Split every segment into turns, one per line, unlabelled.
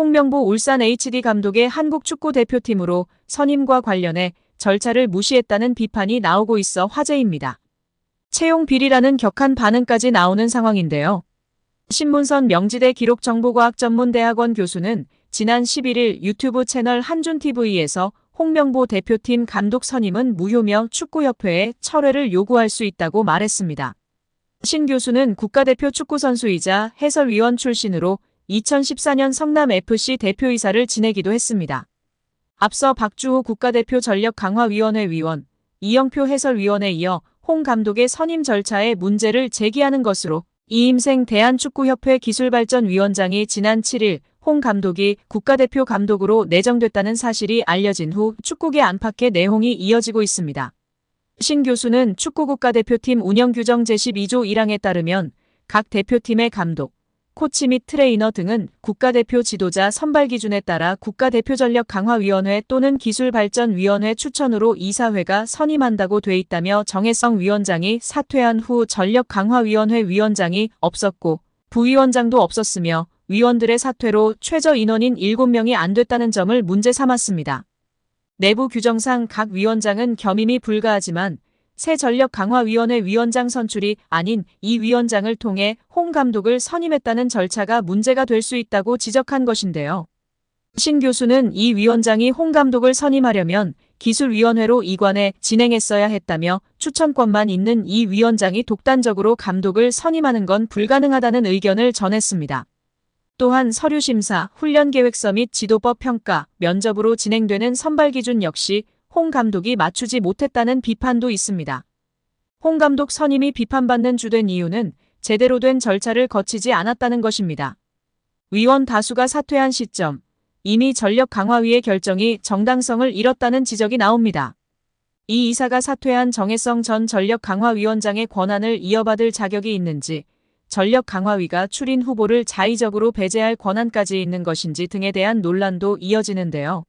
홍명보 울산 HD 감독의 한국 축구 대표팀으로 선임과 관련해 절차를 무시했다는 비판이 나오고 있어 화제입니다. 채용 비리라는 격한 반응까지 나오는 상황인데요. 신문선 명지대 기록정보과학전문대학원 교수는 지난 11일 유튜브 채널 한준TV에서 홍명보 대표팀 감독 선임은 무효며 축구협회에 철회를 요구할 수 있다고 말했습니다. 신 교수는 국가대표 축구선수이자 해설위원 출신으로 2014년 성남FC 대표이사를 지내기도 했습니다. 앞서 박주호 국가대표 전력강화위원회 위원, 이영표 해설위원에 이어 홍 감독의 선임 절차에 문제를 제기하는 것으로 이임생 대한축구협회 기술발전위원장이 지난 7일 홍 감독이 국가대표 감독으로 내정됐다는 사실이 알려진 후 축구계 안팎의 내홍이 이어지고 있습니다. 신 교수는 축구국가대표팀 운영규정 제12조 1항에 따르면 각 대표팀의 감독, 코치 및 트레이너 등은 국가대표 지도자 선발 기준에 따라 국가대표전력강화위원회 또는 기술발전위원회 추천으로 이사회가 선임한다고 돼 있다며 정혜성 위원장이 사퇴한 후 전력강화위원회 위원장이 없었고 부위원장도 없었으며 위원들의 사퇴로 최저 인원인 7명이 안 됐다는 점을 문제 삼았습니다. 내부 규정상 각 위원장은 겸임이 불가하지만 새 전력강화위원회 위원장 선출이 아닌 이 위원장을 통해 홍 감독을 선임했다는 절차가 문제가 될 수 있다고 지적한 것인데요. 신 교수는 이 위원장이 홍 감독을 선임하려면 기술위원회로 이관해 진행했어야 했다며 추천권만 있는 이 위원장이 독단적으로 감독을 선임하는 건 불가능하다는 의견을 전했습니다. 또한 서류심사, 훈련계획서 및 지도법 평가, 면접으로 진행되는 선발 기준 역시 홍 감독이 맞추지 못했다는 비판도 있습니다. 홍 감독 선임이 비판받는 주된 이유는 제대로 된 절차를 거치지 않았다는 것입니다. 위원 다수가 사퇴한 시점, 이미 전력강화위의 결정이 정당성을 잃었다는 지적이 나옵니다. 이 이사가 사퇴한 정혜성 전 전력강화위원장의 권한을 이어받을 자격이 있는지, 전력강화위가 출인 후보를 자의적으로 배제할 권한까지 있는 것인지 등에 대한 논란도 이어지는데요.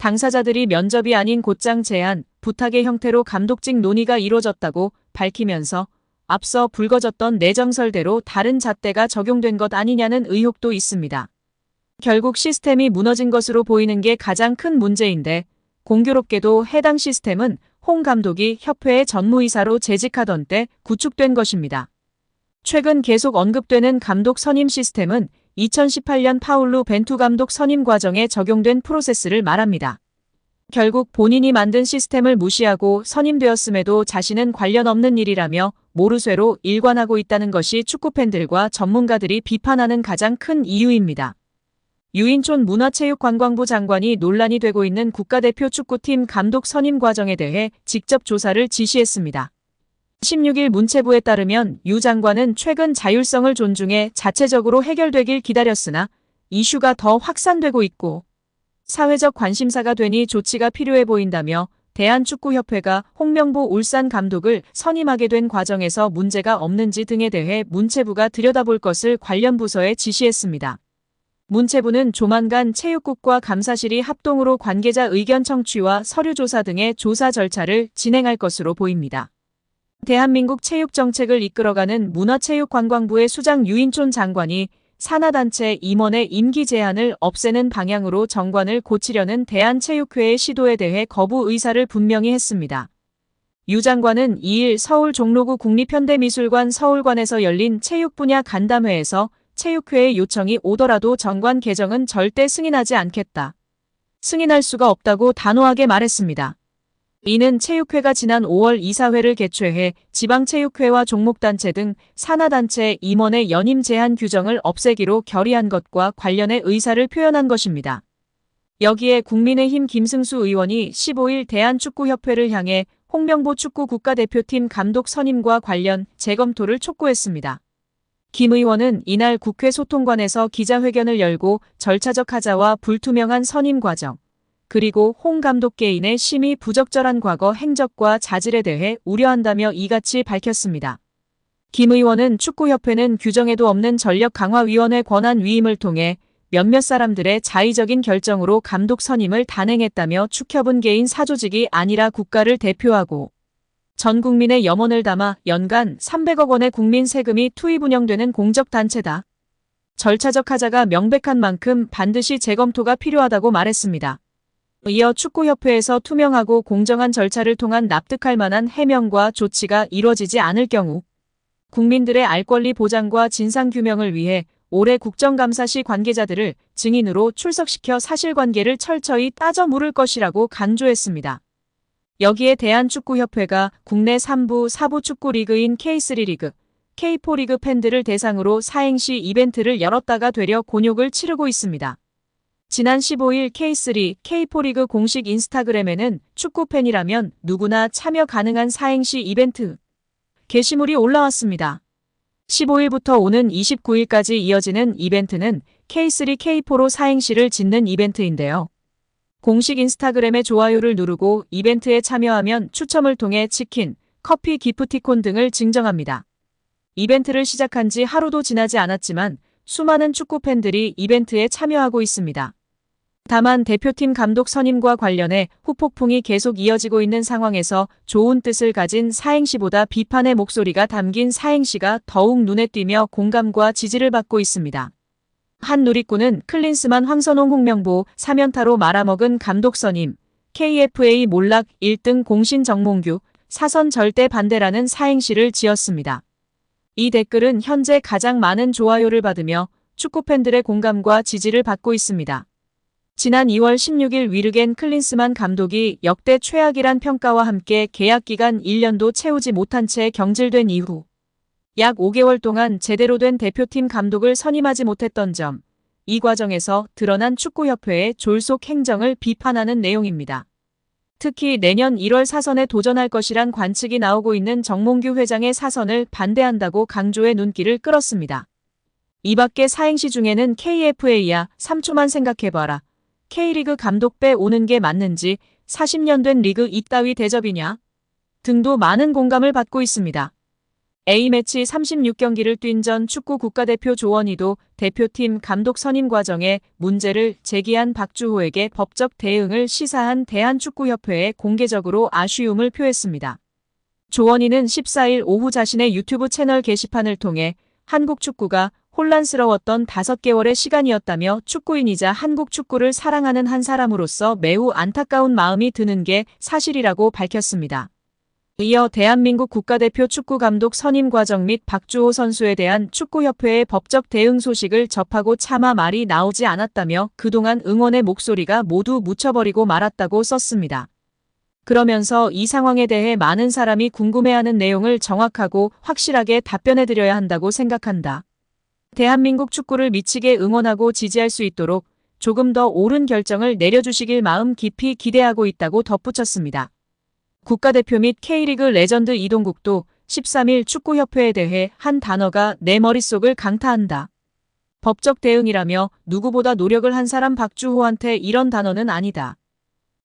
당사자들이 면접이 아닌 곧장 제안, 부탁의 형태로 감독직 논의가 이뤄졌다고 밝히면서 앞서 불거졌던 내정설대로 다른 잣대가 적용된 것 아니냐는 의혹도 있습니다. 결국 시스템이 무너진 것으로 보이는 게 가장 큰 문제인데 공교롭게도 해당 시스템은 홍 감독이 협회의 전무이사로 재직하던 때 구축된 것입니다. 최근 계속 언급되는 감독 선임 시스템은 2018년 파울루 벤투 감독 선임 과정에 적용된 프로세스를 말합니다. 결국 본인이 만든 시스템을 무시하고 선임되었음에도 자신은 관련 없는 일이라며 모르쇠로 일관하고 있다는 것이 축구팬들과 전문가들이 비판하는 가장 큰 이유입니다. 유인촌 문화체육관광부 장관이 논란이 되고 있는 국가대표 축구팀 감독 선임 과정에 대해 직접 조사를 지시했습니다. 16일 문체부에 따르면 유 장관은 최근 자율성을 존중해 자체적으로 해결되길 기다렸으나 이슈가 더 확산되고 있고 사회적 관심사가 되니 조치가 필요해 보인다며 대한축구협회가 홍명보 울산 감독을 선임하게 된 과정에서 문제가 없는지 등에 대해 문체부가 들여다볼 것을 관련 부서에 지시했습니다. 문체부는 조만간 체육국과 감사실이 합동으로 관계자 의견 청취와 서류 조사 등의 조사 절차를 진행할 것으로 보입니다. 대한민국 체육정책을 이끌어가는 문화체육관광부의 수장 유인촌 장관이 산하단체 임원의 임기 제한을 없애는 방향으로 정관을 고치려는 대한체육회의 시도에 대해 거부 의사를 분명히 했습니다. 유 장관은 2일 서울 종로구 국립현대미술관 서울관에서 열린 체육 분야 간담회에서 체육회의 요청이 오더라도 정관 개정은 절대 승인하지 않겠다. 승인할 수가 없다고 단호하게 말했습니다. 이는 체육회가 지난 5월 이사회를 개최해 지방체육회와 종목단체 등 산하단체 임원의 연임 제한 규정을 없애기로 결의한 것과 관련해 의사를 표현한 것입니다. 여기에 국민의힘 김승수 의원이 15일 대한축구협회를 향해 홍명보 축구 국가대표팀 감독 선임과 관련 재검토를 촉구했습니다. 김 의원은 이날 국회 소통관에서 기자회견을 열고 절차적 하자와 불투명한 선임 과정, 그리고 홍 감독 개인의 심히 부적절한 과거 행적과 자질에 대해 우려한다며 이같이 밝혔습니다. 김 의원은 축구협회는 규정에도 없는 전력강화위원회 권한 위임을 통해 몇몇 사람들의 자의적인 결정으로 감독 선임을 단행했다며 축협은 개인 사조직이 아니라 국가를 대표하고 전 국민의 염원을 담아 연간 300억 원의 국민 세금이 투입 운영되는 공적단체다. 절차적 하자가 명백한 만큼 반드시 재검토가 필요하다고 말했습니다. 이어 축구협회에서 투명하고 공정한 절차를 통한 납득할 만한 해명과 조치가 이뤄지지 않을 경우 국민들의 알 권리 보장과 진상규명을 위해 올해 국정감사 시 관계자들을 증인으로 출석시켜 사실관계를 철저히 따져 물을 것이라고 간조했습니다. 여기에 대한축구협회가 국내 3부, 4부 축구리그인 K3 리그, K4 리그 팬들을 대상으로 사행시 이벤트를 열었다가 되려 곤욕을 치르고 있습니다. 지난 15일 K3, K4 리그 공식 인스타그램에는 축구팬이라면 누구나 참여 가능한 사행시 이벤트 게시물이 올라왔습니다. 15일부터 오는 29일까지 이어지는 이벤트는 K3, K4로 사행시를 짓는 이벤트인데요. 공식 인스타그램에 좋아요를 누르고 이벤트에 참여하면 추첨을 통해 치킨, 커피, 기프티콘 등을 증정합니다. 이벤트를 시작한 지 하루도 지나지 않았지만 수많은 축구팬들이 이벤트에 참여하고 있습니다. 다만 대표팀 감독 선임과 관련해 후폭풍이 계속 이어지고 있는 상황에서 좋은 뜻을 가진 사행시보다 비판의 목소리가 담긴 사행시가 더욱 눈에 띄며 공감과 지지를 받고 있습니다. 한 누리꾼은 클린스만 황선홍 홍명보 3연타로 말아먹은 감독 선임, KFA 몰락 1등 공신 정몽규, 사선 절대 반대라는 사행시를 지었습니다. 이 댓글은 현재 가장 많은 좋아요를 받으며 축구팬들의 공감과 지지를 받고 있습니다. 지난 2월 16일 위르겐 클린스만 감독이 역대 최악이란 평가와 함께 계약 기간 1년도 채우지 못한 채 경질된 이후 약 5개월 동안 제대로 된 대표팀 감독을 선임하지 못했던 점, 이 과정에서 드러난 축구협회의 졸속 행정을 비판하는 내용입니다. 특히 내년 1월 사선에 도전할 것이란 관측이 나오고 있는 정몽규 회장의 사선을 반대한다고 강조해 눈길을 끌었습니다. 이 밖에 사행시 중에는 KFA야 3초만 생각해봐라. K리그 감독 빼오는 게 맞는지 40년 된 리그 이따위 대접이냐 등도 많은 공감을 받고 있습니다. A매치 36경기를 뛴 전 축구 국가대표 조원희도 대표팀 감독 선임 과정에 문제를 제기한 박주호에게 법적 대응을 시사한 대한축구협회에 공개적으로 아쉬움을 표했습니다. 조원희는 14일 오후 자신의 유튜브 채널 게시판을 통해 한국 축구가 혼란스러웠던 5개월의 시간이었다며 축구인이자 한국 축구를 사랑하는 한 사람으로서 매우 안타까운 마음이 드는 게 사실이라고 밝혔습니다. 이어 대한민국 국가대표 축구감독 선임 과정 및 박주호 선수에 대한 축구협회의 법적 대응 소식을 접하고 차마 말이 나오지 않았다며 그동안 응원의 목소리가 모두 묻혀버리고 말았다고 썼습니다. 그러면서 이 상황에 대해 많은 사람이 궁금해하는 내용을 정확하고 확실하게 답변해드려야 한다고 생각한다. 대한민국 축구를 미치게 응원하고 지지할 수 있도록 조금 더 옳은 결정을 내려주시길 마음 깊이 기대하고 있다고 덧붙였습니다. 국가대표 및 K리그 레전드 이동국도 13일 축구협회에 대해 한 단어가 내 머릿속을 강타한다. 법적 대응이라며 누구보다 노력을 한 사람 박주호한테 이런 단어는 아니다.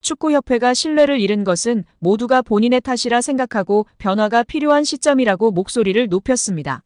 축구협회가 신뢰를 잃은 것은 모두가 본인의 탓이라 생각하고 변화가 필요한 시점이라고 목소리를 높였습니다.